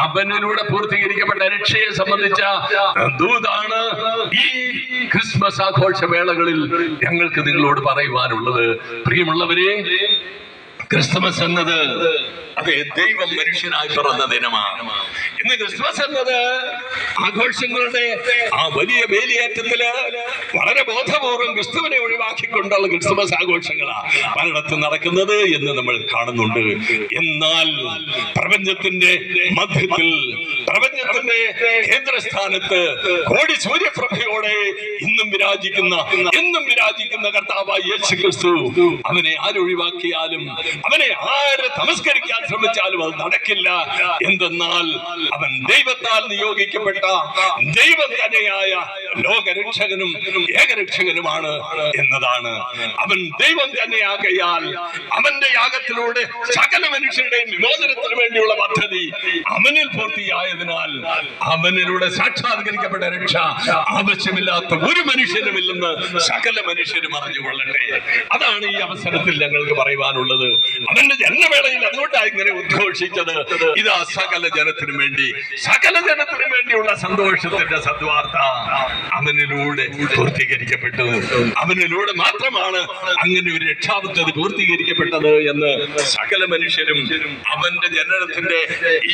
അവനിലൂടെ പൂർത്തീകരിക്കപ്പെട്ട രക്ഷയെ സംബന്ധിച്ച ദൂതാണ് ഈ ക്രിസ്മസ് ആഘോഷവേളകളിൽ ഞങ്ങൾക്ക് നിങ്ങളോട് പറയുവാനുള്ളത്. പ്രിയമുള്ളവരെ, ക്രിസ്മസ് എന്നത് അതെ ദൈവം മനുഷ്യനായി പിറന്ന ദിനമാണ്. ഇന്ന് ക്രിസ്മസ് എന്നത് ആഘോഷങ്ങളുടെ ആ വലിയ വേലിയേറ്റത്തില് വളരെ ബോധപൂർവം ക്രിസ്തുവിനെ ഒഴിവാക്കിക്കൊണ്ടുള്ള ക്രിസ്മസ് ആഘോഷങ്ങളാണ് പലയിടത്തും നടക്കുന്നത് എന്ന് നമ്മൾ കാണുന്നുണ്ട്. എന്നാൽ പ്രപഞ്ചത്തിന്റെ മധ്യത്തിൽ, പ്രപഞ്ചത്തിന്റെ കേന്ദ്രസ്ഥാനത്ത് കോടി സൂര്യപ്രഭയോടെ എന്നും വിരാജിക്കുന്ന കർത്താവായ യേശു ക്രിസ്തു, അവനെ ആരൊഴിവാക്കിയാലും, അവനെ ആര് തമസ്കരിക്കാൻ ശ്രമിച്ചാലും അത് നടക്കില്ല. എന്തെന്നാൽ അവൻ ദൈവത്താൽ നിയോഗിക്കപ്പെട്ട ദൈവം തന്നെയായ ലോകരക്ഷകനും ഏകരക്ഷകനുമാണ് എന്നതാണ്. അവൻ ദൈവം തന്നെയാകയാൽ അവന്റെ യാഗത്തിലൂടെ സകല മനുഷ്യരുടെയും വിമോചനത്തിന് വേണ്ടിയുള്ള പദ്ധതി അവനിൽ പൂർത്തിയായതിനാൽ അവനിലൂടെ സാക്ഷാത്കരിക്കപ്പെട്ട രക്ഷ ആവശ്യമില്ലാത്ത ഒരു മനുഷ്യനുമില്ലെന്ന് സകല മനുഷ്യരും അറിഞ്ഞുകൊള്ളട്ടെ. അതാണ് ഈ അവസരത്തിൽ ഞങ്ങൾക്ക് പറയുവാനുള്ളത്. അവന്റെ ജന്മവേളയിൽ അതുകൊണ്ടാണ് ഇങ്ങനെ ഉദ്ഘോഷിച്ചത്. ഇതാ സകല ജനത്തിനു വേണ്ടിയുള്ള സന്തോഷത്തിന്റെ സദ്വാർത്ത അവനിലൂടെ പൂർത്തീകരിക്കപ്പെട്ടു. അവനിലൂടെ മാത്രമാണ് അങ്ങനെ ഒരു രക്ഷാപദ്ധതി പൂർത്തീകരിക്കപ്പെട്ടത് എന്ന് സകല മനുഷ്യരും അവന്റെ ജനനത്തിന്റെ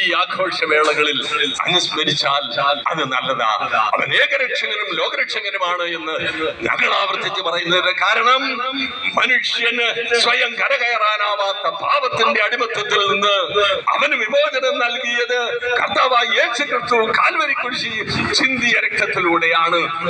ഈ ആഘോഷവേളകളിൽ അനുസ്മരിച്ചാൽ അത് നല്ലതാ. അവൻ ഏകരക്ഷകനും ലോകരക്ഷകനുമാണ് എന്ന് ഞങ്ങൾ ആവർത്തിച്ച് പറയുന്നതിന് കാരണം മനുഷ്യന് സ്വയം കരകയറാനാവാത്ത പാപത്തിന്റെ അടിമത്തത്തിൽ നിന്ന് അവന് വിമോചനം നൽകിയത് കർത്താവായ യേശു ക്രിസ്തു കാൽവരി കുരിശിൽ ചിന്തിയ രക്തത്തിലൂടെയാണ്.